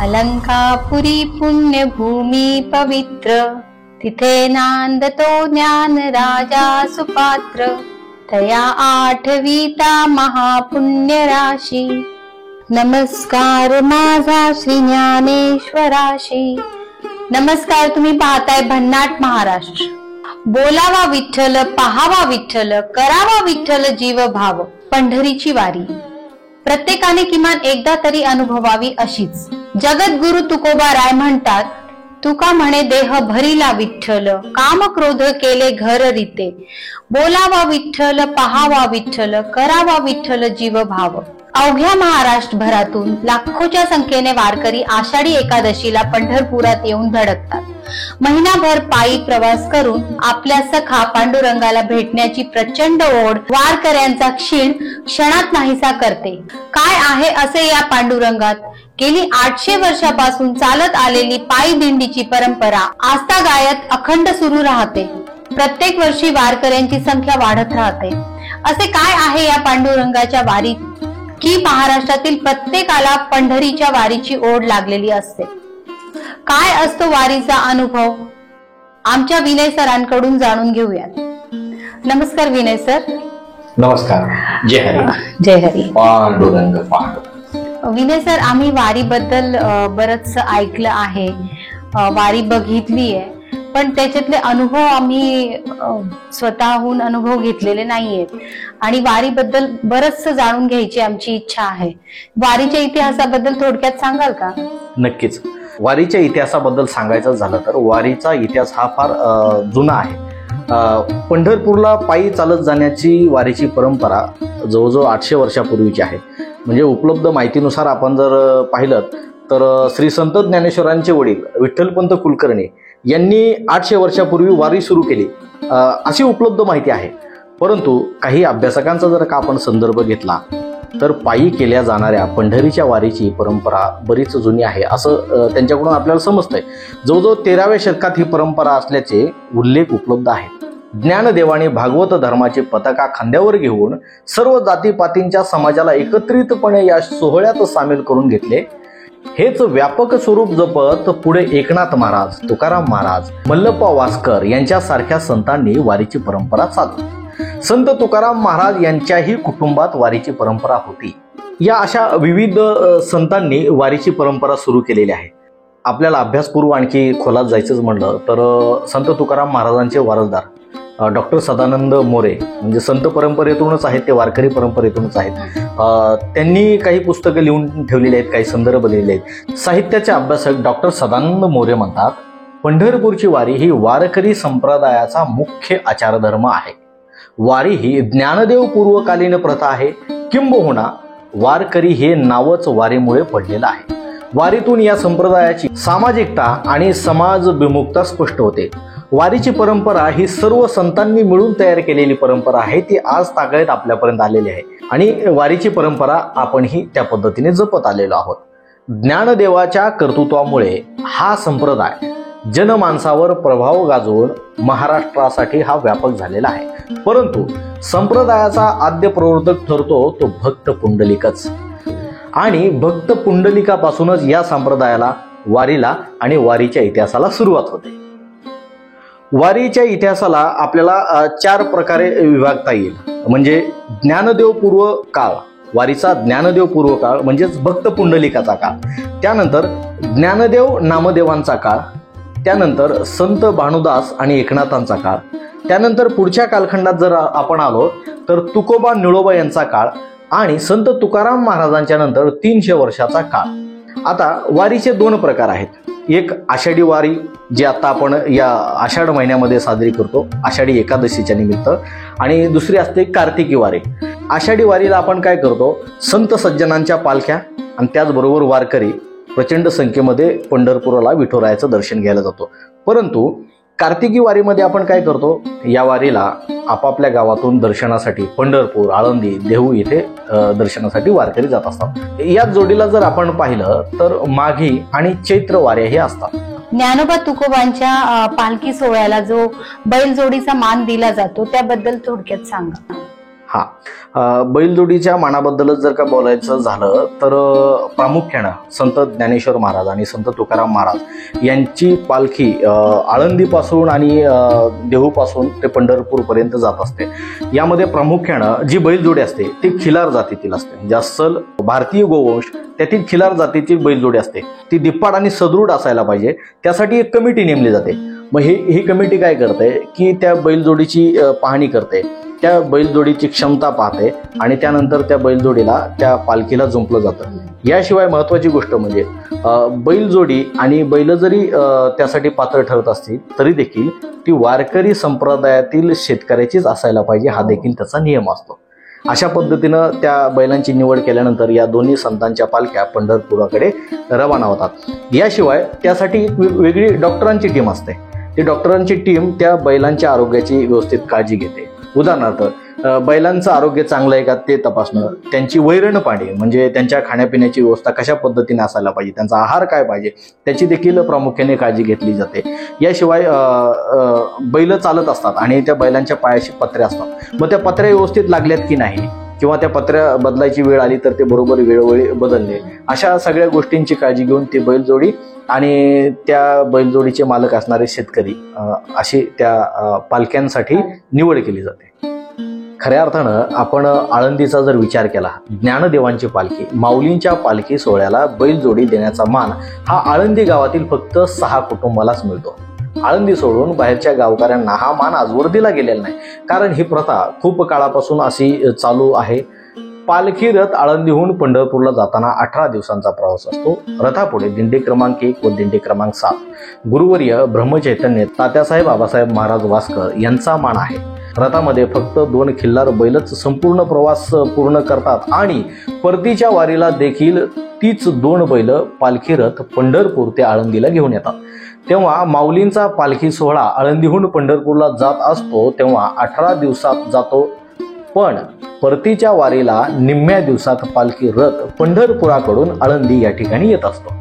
अलंकापुरी पुण्यभूमी पवित्र, तिथे नांदतो ज्ञान राजा सुपात्र, तया आठविता महापुण्य राशी, नमस्कार माझा श्री ज्ञानेश्वराशी. नमस्कार, तुम्ही पाहताय भन्नाट महाराष्ट्र. बोलावा विठ्ठल, पाहावा विठ्ठल, करावा विठ्ठल जीव भाव. पंढरीची वारी प्रत्येकाने किमान एकदा तरी अनुभवावी अशीच. जगद्गुरु तुकोबा राय म्हणतात, तुका म्हणे देह भरिला विठ्ठल, काम क्रोध केले घर रीते. बोलावा विठ्ठल, पाहावा विठ्ठल, करावा विठ्ठल जीव भाव. अवघ्या महाराष्ट्रभरातून लाखोच्या संख्येने वारकरी आषाढी एकादशीला पंढरपुरात येऊन धडकतात. महिनाभर पायी प्रवास करून आपल्या सखा पांडुरंगाला भेटण्याची प्रचंड ओढ वारकऱ्यांचा क्षणात नाहीसा करते. काय आहे असे या पांडुरंगात? गेली 800 वर्षापासून चालत आलेली पायी दिंडीची परंपरा आस्थागायत अखंड सुरू राहते. प्रत्येक वर्षी वारकऱ्यांची संख्या वाढत राहते. असे काय आहे या पांडुरंगाच्या वारीत की महाराष्ट्रातील प्रत्येकाला पंढरीच्या वारीची ओढ लागलेली असते? काय असतो वारीचा अनुभव? आमच्या विनय सरांकडून जाणून घेऊयात. नमस्कार विनय सर. नमस्कार. जय हरी. जय हरी. पांडुरंग. विनय सर, आम्ही वारीबद्दल बरंच ऐकलं आहे, वारी बघितली आहे, पण त्याच्यातले अनुभव आम्ही स्वतःहून अनुभव घेतलेले नाहीयेत आणि वारीबद्दल बरंच जाणून घ्यायची आमची इच्छा आहे. वारीच्या इतिहासाबद्दल थोडक्यात सांगाल का? नक्कीच. वारीच्या इतिहासाबद्दल सांगायचं झालं तर वारीचा इतिहास हा फार जुना आहे. पंढरपूरला पायी चालत जाण्याची वारीची परंपरा जवळजवळ 800 वर्षापूर्वीची आहे. म्हणजे उपलब्ध माहितीनुसार आपण जर पाहिलं तर श्री संत ज्ञानेश्वरांचे वडील विठ्ठलपंत कुलकर्णी यांनी 800 वर्षापूर्वी वारी सुरू केली अशी उपलब्ध माहिती आहे. परंतु काही अभ्यासकांचा जर का आपण संदर्भ घेतला तर पायी केल्या जाणाऱ्या पंढरीच्या वारीची परंपरा बरीच जुनी आहे असं त्यांच्याकडून आपल्याला समजतंय. जवळजवळ 13व्या शतकात ही परंपरा असल्याचे उल्लेख उपलब्ध आहेत. ज्ञानदेवाने भागवत धर्माची पताका खांद्यावर घेऊन सर्व जातीपातींच्या समाजाला एकत्रितपणे या सोहळ्यात सामील करून घेतले. हेच व्यापक स्वरूप जपत पुढे एकनाथ महाराज, तुकाराम महाराज, मल्लप्पा वासकर यांच्यासारख्या संतांनी वारीची परंपरा चालवली. संत तुकाराम महाराज यांच्याही कुटुंबात वारीची परंपरा होती. या अशा विविध संतांनी वारीची परंपरा सुरू केलेली आहे. आपल्याला अभ्यासपूर्व आणखी खोलात जायचंच म्हणलं तर संत तुकाराम महाराजांचे वारसदार डॉक्टर सदानंद मोरे म्हणजे संत परंपरेतूनच आहेत, ते वारकरी परंपरेतूनच आहेत. त्यांनी काही पुस्तकं लिहून ठेवलेली आहेत, काही संदर्भ लिहिले आहेत. साहित्याचे अभ्यासक डॉक्टर सदानंद मोरे म्हणतात, पंढरपूरची वारी ही वारकरी संप्रदायाचा मुख्य आचारधर्म आहे. वारी ही ज्ञानदेव पूर्वकालीन प्रथा आहे. किंबहुना वारकरी हे नावच वारीमुळे पडलेलं आहे. वारीतून या संप्रदायाची सामाजिकता आणि समाजभिमुखता स्पष्ट होते. वारीची परंपरा ही सर्व संतांनी मिळून तयार केलेली परंपरा आहे. ती आज तागत आपल्यापर्यंत आलेली आहे आणि वारीची परंपरा आपणही त्या पद्धतीने जपत आलेलो आहोत. ज्ञानदेवाच्या कर्तृत्वामुळे हा संप्रदाय जनमानसावर प्रभाव गाजवून महाराष्ट्रासाठी हा व्यापक झालेला आहे. परंतु संप्रदायाचा आद्य प्रवर्तक ठरतो तो भक्त पुंडलिकच आणि भक्त पुंडलिकापासूनच या संप्रदायाला, वारीला आणि वारीच्या इतिहासाला सुरुवात होते. वारीच्या इतिहासाला आपल्याला 4 प्रकारे विभागता येईल. म्हणजे ज्ञानदेव पूर्व काळ, वारीचा ज्ञानदेव पूर्व काळ म्हणजेच भक्त पुंडलिकाचा काळ, त्यानंतर ज्ञानदेव नामदेवांचा काळ, त्यानंतर संत भानुदास आणि एकनाथांचा काळ, त्यानंतर पुढच्या कालखंडात जर आपण आलो तर तुकोबा निळोबा यांचा काळ आणि संत तुकाराम महाराजांच्या नंतर 300 वर्षाचा काळ. आता वारीचे 2 प्रकार आहेत. एक आषाढी वारी जी आता आपण या आषाढ महिन्यामध्ये साजरी करतो आषाढी एकादशीच्या निमित्त, आणि दुसरी असते कार्तिकी वारी. आषाढी वारीला आपण काय करतो, संत सज्जनांच्या पालख्या आणि त्याचबरोबर वारकरी प्रचंड संख्येमध्ये पंढरपुराला विठोरायाचं दर्शन घ्यायला जातो. परंतु कार्तिकी वारीमध्ये आपण काय करतो, या वारीला आपापल्या गावातून दर्शनासाठी पंढरपूर, आळंदी, देहू इथे दर्शनासाठी वारकरी जात असतात. याच जोडीला जर आपण पाहिलं तर माघी आणि चैत्र वाऱ्या हे असतात. ज्ञानोबा तुकोबांच्या पालखी सोहळ्याला जो बैलजोडीचा मान दिला जातो त्याबद्दल थोडक्यात सांगा. बैलजोडीच्या मानाबद्दलच जर का बोलायचं झालं तर प्रामुख्यानं संत ज्ञानेश्वर महाराज आणि संत तुकाराम महाराज यांची पालखी आळंदीपासून आणि देहूपासून ते पंढरपूरपर्यंत जात असते. यामध्ये प्रामुख्यानं जी बैलजोडी असते ती खिलार जातीतील असते. जास्त भारतीय गोवंश त्यातील खिलार जातीची बैलजोडी असते. ती दिप्पाड आणि सदृढ असायला पाहिजे. त्यासाठी एक कमिटी नेमली जाते. मग ही कमिटी काय करते की त्या बैलजोडीची पाहणी करते, त्या बैलजोडीची क्षमता पाहते आणि त्यानंतर त्या बैलजोडीला त्या पालखीला जुंपलं जातं. याशिवाय महत्त्वाची गोष्ट म्हणजे बैलजोडी आणि बैल जरी त्यासाठी पात्र ठरत असतील तरी देखील ती वारकरी संप्रदायातील शेतकऱ्याचीच असायला पाहिजे, हा देखील त्याचा नियम असतो. अशा पद्धतीनं त्या बैलांची निवड केल्यानंतर या दोन्ही संतांच्या पालख्या पंढरपुराकडे रवाना होतात. याशिवाय त्यासाठी एक वेगळी डॉक्टरांची टीम असते. ती डॉक्टरांची टीम त्या बैलांच्या आरोग्याची व्यवस्थित काळजी घेते. उदाहरणार्थ बैलांचं आरोग्य चांगलं आहे का ते तपासणं, त्यांची वैरण पाणी म्हणजे त्यांच्या खाण्यापिण्याची व्यवस्था कशा पद्धतीने असायला पाहिजे, त्यांचा आहार काय पाहिजे त्याची देखील प्रामुख्याने काळजी घेतली जाते. याशिवाय बैल चालत असतात आणि त्या बैलांच्या पायाशी पत्र्या असतात. मग त्या पत्र्या व्यवस्थित लागल्यात की नाही किंवा त्या पत्र्या बदलायची वेळ आली तर ते बरोबर वेळोवेळी बदलले, अशा सगळ्या गोष्टींची काळजी घेऊन ती बैलजोडी आणि त्या बैलजोडीचे मालक असणारे शेतकरी अशी त्या पालख्यांसाठी निवड केली जाते. खऱ्या अर्थानं आपण आळंदीचा जर विचार केला, ज्ञानदेवांची पालखी माऊलींच्या पालखी सोहळ्याला बैलजोडी देण्याचा मान हा आळंदी गावातील फक्त 6 कुटुंबालाच मिळतो. आळंदी सोडून बाहेरच्या गावकऱ्यांना हा मान आजवर दिला गेलेला नाही, कारण ही प्रथा खूप काळापासून अशी चालू आहे. पालखी रथ आळंदीहून पंढरपूरला जाताना 18 दिवसांचा प्रवास असतो. रथापुढे दिंडी क्रमांक 1 व दिंडी क्रमांक 7 गुरुवर्य ब्रह्मचैतन्य तात्यासाहेब आबासाहेब महाराज वास्कर यांचा मान आहे. रथामध्ये फक्त 2 खिल्लार बैलच संपूर्ण प्रवास पूर्ण करतात आणि परतीच्या वारीला देखील तीच 2 बैल पालखी रथ पंढरपूर ते आळंदीला घेऊन येतात. तेव्हा माऊलींचा पालखी सोहळा आळंदीहून पंढरपूरला जात असतो तेव्हा 18 दिवसात जातो, पण परतीच्या वारीला निम्म्या दिवसात पालखी रथ पंढरपुराकडून आळंदी या ठिकाणी येत असतो.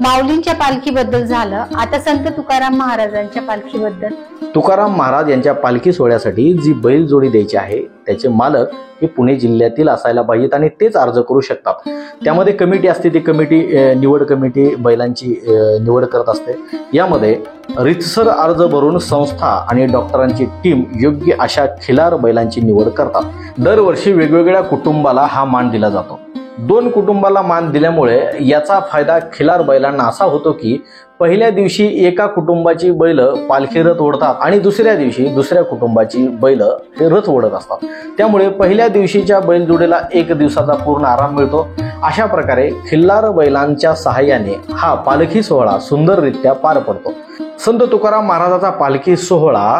माऊलींच्या पालखीबद्दल झालं. आता संत तुकाराम महाराजांच्या पालखीबद्दल. तुकाराम महाराज यांच्या पालखी सोहळ्यासाठी जी बैलजोडी द्यायची आहे त्याचे मालक हे पुणे जिल्ह्यातील असायला पाहिजेत आणि तेच अर्ज करू शकतात. त्यामध्ये कमिटी असते, ती कमिटी निवड कमिटी बैलांची निवड करत असते. यामध्ये रितसर अर्ज भरून संस्था आणि डॉक्टरांची टीम योग्य अशा खिलार बैलांची निवड करतात. दरवर्षी वेगवेगळ्या कुटुंबाला हा मान दिला जातो. 2 कुटुंबाला मान दिल्यामुळे याचा फायदा खिलार बैलांना असा होतो की पहिल्या दिवशी एका कुटुंबाची बैल पालखी रथ ओढतात आणि दुसऱ्या दिवशी दुसऱ्या कुटुंबाची बैल हे रथ ओढत असतात. त्यामुळे पहिल्या दिवशीच्या बैलजोडीला 1 दिवसाचा पूर्ण आराम मिळतो. अशा प्रकारे खिल्लार बैलांच्या सहाय्याने हा पालखी सोहळा सुंदररित्या पार पडतो. संत तुकाराम महाराजाचा पालखी सोहळा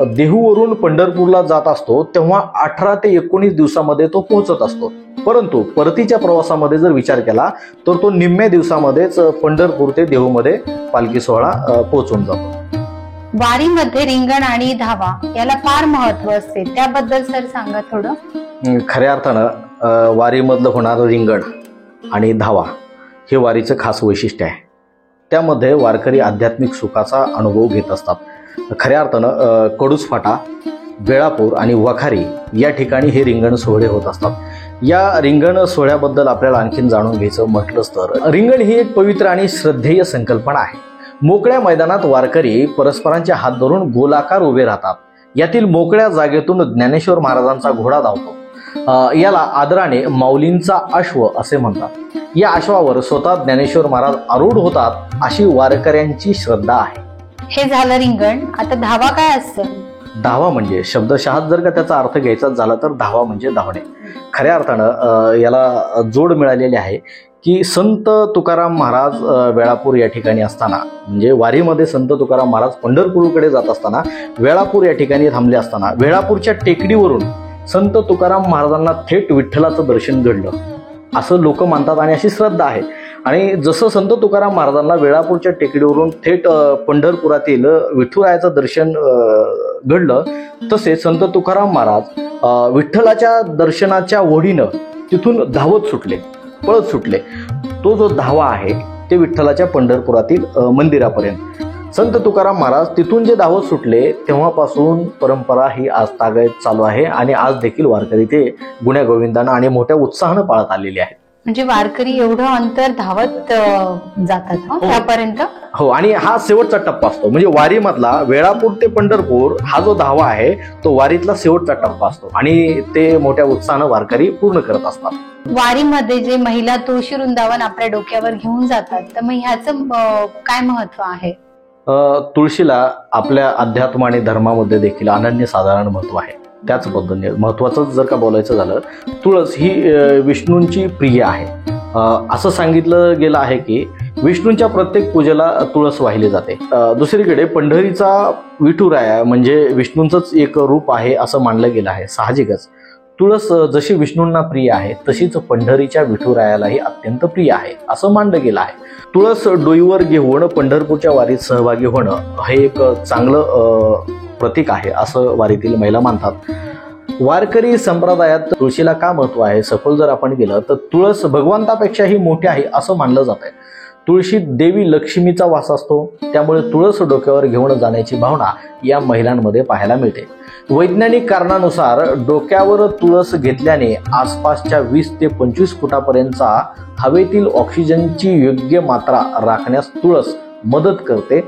देहूवरून पंढरपूरला जात असतो तेव्हा 18 ते 19 दिवसामध्ये तो पोहोचत असतो. परंतु परतीच्या प्रवासामध्ये जर विचार केला तर तो निम्म्या दिवसामध्येच पंढरपूर ते देहूमध्ये पालखी सोहळा पोहोचून जातो. वारीमध्ये रिंगण आणि धावा याला फार महत्व असते, त्याबद्दल सर सांगा थोडं. खऱ्या अर्थानं वारीमधलं होणारं रिंगण आणि धावा हे वारीचं खास वैशिष्ट्य आहे. त्यामध्ये वारकरी आध्यात्मिक सुखाचा अनुभव घेत असतात. खऱ्या अर्थानं कडूस फाटा, वेळापूर आणि वखारी या ठिकाणी हे रिंगण सोहळे होत असतात. या रिंगण सोहळ्याबद्दल आपल्याला आणखीन जाणून घ्यायचं म्हटलंच तर रिंगण ही एक पवित्र आणि श्रद्धेय संकल्पना आहे. मोकळ्या मैदानात वारकरी परस्परांचे हात धरून गोलाकार उभे राहतात. यातील मोकळ्या जागेतून ज्ञानेश्वर महाराजांचा घोडा धावतो. याला आदराने माऊलींचा अश्व असे म्हणतात. या अश्वावर स्वतः ज्ञानेश्वर महाराज आरूढ होतात अशी वारकऱ्यांची श्रद्धा आहे. हे झालं रिंगण. आता धावा काय असतं? धावा म्हणजे शब्दशः जर का त्याचा अर्थ घ्यायचा झाला तर धावा म्हणजे धावणे. खऱ्या अर्थानं याला जोड मिळालेली आहे की संत तुकाराम महाराज वेळापूर या ठिकाणी असताना म्हणजे वारीमध्ये संत तुकाराम महाराज पंढरपूरकडे जात असताना वेळापूर या ठिकाणी थांबले असताना वेळापूरच्या टेकडीवरून संत तुकाराम महाराजांना थेट विठ्ठलाचं दर्शन घडलं असं लोक मानतात आणि अशी श्रद्धा आहे. आणि जसं संत तुकाराम महाराजांना वेळापूरच्या टेकडीवरून थेट पंढरपुरातील विठुरायाचं दर्शन घडलं तसे संत तुकाराम महाराज विठ्ठलाच्या दर्शनाच्या ओढीनं तिथून धावत सुटले, पळत सुटले. तो जो धावा आहे ते विठ्ठलाच्या पंढरपुरातील मंदिरापर्यंत. संत तुकाराम महाराज तिथून जे धावत सुटले तेव्हापासून परंपरा ही आज तागायत चालू आहे आणि आज देखील वारकरी ते गुण्या गोविंदानं आणि मोठ्या उत्साहानं पाळत आलेले आहेत. म्हणजे वारकरी एवढं अंतर धावत जातात त्यापर्यंत. हो, आणि हा शेवटचा टप्पा असतो. म्हणजे वारीमधला वेळापूर ते पंढरपूर हा जो धावा आहे तो वारीतला शेवटचा टप्पा असतो आणि ते मोठ्या उत्साहानं वारकरी पूर्ण करत असतात. वारीमध्ये जे महिला तुळशी वृंदावन आपल्या डोक्यावर घेऊन जातात, तर मग ह्याचं काय महत्व आहे? तुळशीला आपल्या अध्यात्म आणि धर्मामध्ये देखील अनन्यसाधारण महत्व आहे. त्याच पद्धतीने महत्वाचं जर का बोलायचं झालं, तुळस ही विष्णूंची प्रिय आहे. असं सांगितलं गेलं आहे की विष्णूंच्या प्रत्येक पूजेला तुळस वाहिली जाते. दुसरीकडे पंढरीचा विठुराया म्हणजे विष्णूंचंच एक रूप आहे असं मानलं गेलं आहे. साहजिकच तुळस जशी विष्णूंना प्रिय आहे तशीच पंढरीच्या विठुरायालाही अत्यंत प्रिय आहे असं मानलं गेलं आहे. तुळस डोईवर घेऊन पंढरपूरच्या वारीत सहभागी होणं हे एक चांगलं प्रतीक आहे असं वारीतील महिला मानतात. वारकरी संप्रदायात तुळशीला का महत्व आहे सखोल जर आपण गेलं तर तुळस भगवंतापेक्षाही मोठी आहे असं मानलं जात आहे. तुळशीत देवी लक्ष्मीचा वास असतो, त्यामुळे तुळस डोक्यावर घेऊन जाण्याची भावना या महिलांमध्ये पाहायला मिळते. वैज्ञानिक कारणानुसार डोक्यावर तुळस घेतल्याने आसपासच्या 20 ते 25 फुटापर्यंतचा हवेतील ऑक्सिजनची योग्य मात्रा राखण्यास तुळस मदत करते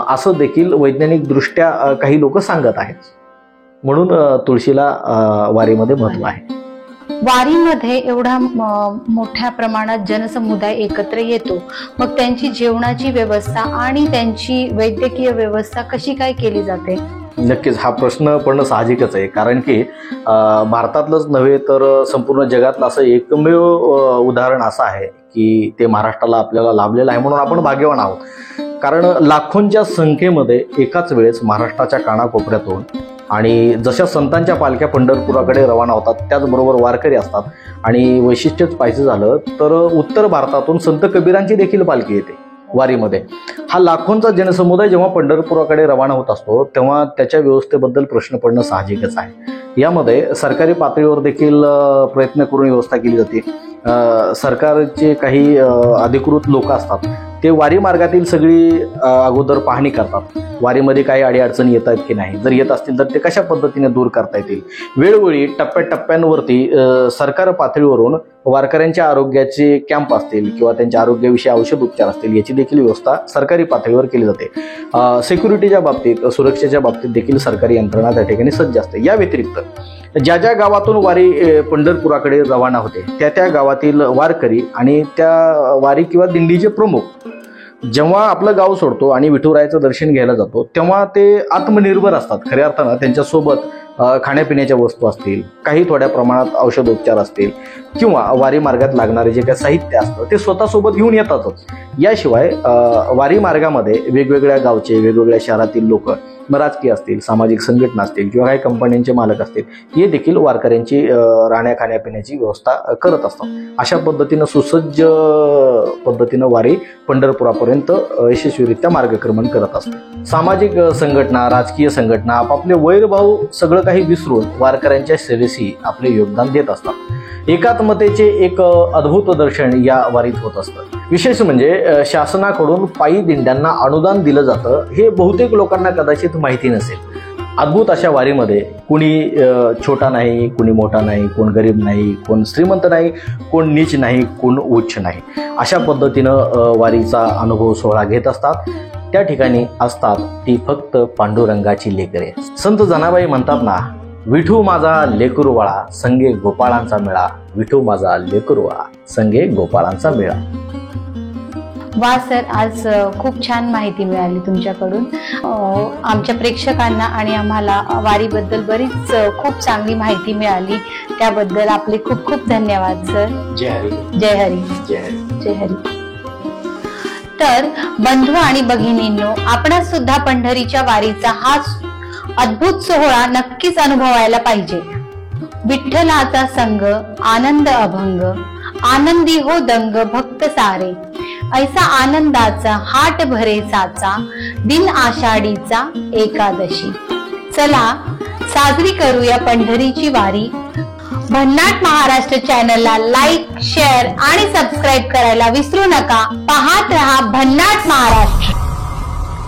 असं देखील वैज्ञानिक दृष्ट्या काही लोक सांगत आहेत. म्हणून तुळशीला वारीमध्ये महत्व आहे. वारीमध्ये एवढा मोठ्या प्रमाणात जनसमुदाय एकत्र येतो, मग त्यांची जेवणाची व्यवस्था आणि त्यांची वैद्यकीय व्यवस्था कशी काय केली जाते? नक्कीच हा प्रश्न पडणं साहजिकच आहे, कारण की भारतातलंच नव्हे तर संपूर्ण जगातलं असं एकमेव उदाहरण असं आहे की ते महाराष्ट्राला आपल्याला लाभलेलं आहे. म्हणून आपण भाग्यवान आहोत, कारण लाखोंच्या संख्येमध्ये एकाच वेळेस महाराष्ट्राच्या कानाकोपऱ्यातून आणि जशा संतांच्या पालख्या पंढरपुराकडे रवाना होतात त्याचबरोबर वारकरी असतात. आणि वैशिष्ट्यच पाहायचं झालं तर उत्तर भारतातून संत कबीरांची देखील पालखी येते वारीमध्ये. हा लाखोंचा जनसमुदाय जेव्हा पंढरपुराकडे रवाना होत असतो तेव्हा त्याच्या व्यवस्थेबद्दल प्रश्न पडणं साहजिकच आहे. यामध्ये सरकारी पातळीवर देखील प्रयत्न करून व्यवस्था केली जाते. सरकारचे काही अधिकृत लोक असतात ते वारी मार्गातील सगळी अगोदर पाहणी करतात. वारीमध्ये काही अडीअडचणी येत आहेत की नाही, जर येत असतील तर ते कशा पद्धतीने दूर करता येतील. वेळोवेळी टप्प्याटप्प्यांवरती सरकार पातळीवरून वारकऱ्यांच्या आरोग्याचे कॅम्प असतील किंवा त्यांच्या आरोग्याविषयी औषध उपचार असतील याची देखील व्यवस्था सरकारी पातळीवर केली जाते. सिक्युरिटीच्या बाबतीत, सुरक्षेच्या बाबतीत देखील सरकारी यंत्रणा त्या ठिकाणी सज्ज असते. या व्यतिरिक्त ज्या ज्या गावातून वारी पंढरपुराकडे रवाना होते त्या त्या गावातील वारकरी आणि त्या वारी किंवा दिंडीचे प्रमुख जेव्हा आपलं गाव सोडतो आणि विठुरायाचं दर्शन घ्यायला जातो तेव्हा ते आत्मनिर्भर असतात. खऱ्या अर्थानं त्यांच्यासोबत खाण्यापिण्याच्या वस्तू असतील, काही थोड्या प्रमाणात औषधोपचार असतील किंवा वारी मार्गात लागणारे जे काही साहित्य असतं ते स्वतःसोबत घेऊन येतातच. याशिवाय वारी मार्गामध्ये वेगवेगळ्या गावचे, वेगवेगळ्या शहरातील लोक, राजकीय असतील, सामाजिक संघटना असतील किंवा काही कंपन्यांचे मालक असतील, हे देखील वारकऱ्यांची राहण्या खाण्यापिण्याची व्यवस्था करत असतात. अशा पद्धतीनं सुसज्ज पद्धतीनं वारी पंढरपुरापर्यंत यशस्वीरित्या मार्गक्रमण करत असते. सामाजिक संघटना, राजकीय संघटना आपापले वैरभाव सगळं काही विसरून वारकऱ्यांच्या सेवेशी आपले योगदान देत असतात. एकात्मतेचे एक अद्भुत दर्शन या वारीत होत असतं. विशेष म्हणजे शासनाकडून पायी दिंड्यांना अनुदान दिलं जातं हे बहुतेक लोकांना कदाचित माहिती नसेल. अद्भुत अशा वारीमध्ये कुणी छोटा नाही, कुणी मोठा नाही, कोण गरीब नाही, कोण श्रीमंत नाही, कोण नीच नाही, कोण उच्च नाही, अशा पद्धतीनं वारीचा अनुभव सोहळा घेत असतात. त्या ठिकाणी असतात ती फक्त पांडुरंगाची लेकरे. संत जनाबाई म्हणतात ना, विठू माझा लेकरूवाळा संगे गोपाळांचा मेळा, विठू माझा लेकरूवाळा संगे गोपाळांचा मेळा. वा सर, आज खूप छान माहिती मिळाली तुमच्याकडून. आमच्या प्रेक्षकांना आणि आम्हाला वारीबद्दल बरीच खूप चांगली माहिती मिळाली, त्याबद्दल आपले खूप खूप धन्यवाद सर. जय हरी. जय हरी. जय हरी. जय हरी. तर बंधू आणि भगिनींनो, आपणास सुद्धा पंढरीच्या वारीचा हा अद्भुत सोहळा नक्कीच अनुभवायला पाहिजे. विठ्ठलाचा संग आनंद अभंग, आनंदी हो दंग भक्त सारे, ऐसा आनंदाचा हाट भरे साचा, दिन आषाढीचा एकादशी. चला साजरी करूया पंढरीची वारी. भन्नाट महाराष्ट्र चॅनलला लाईक, शेअर आणि सबस्क्राईब करायला विसरू नका. पाहत रहा भन्नाट महाराष्ट्र.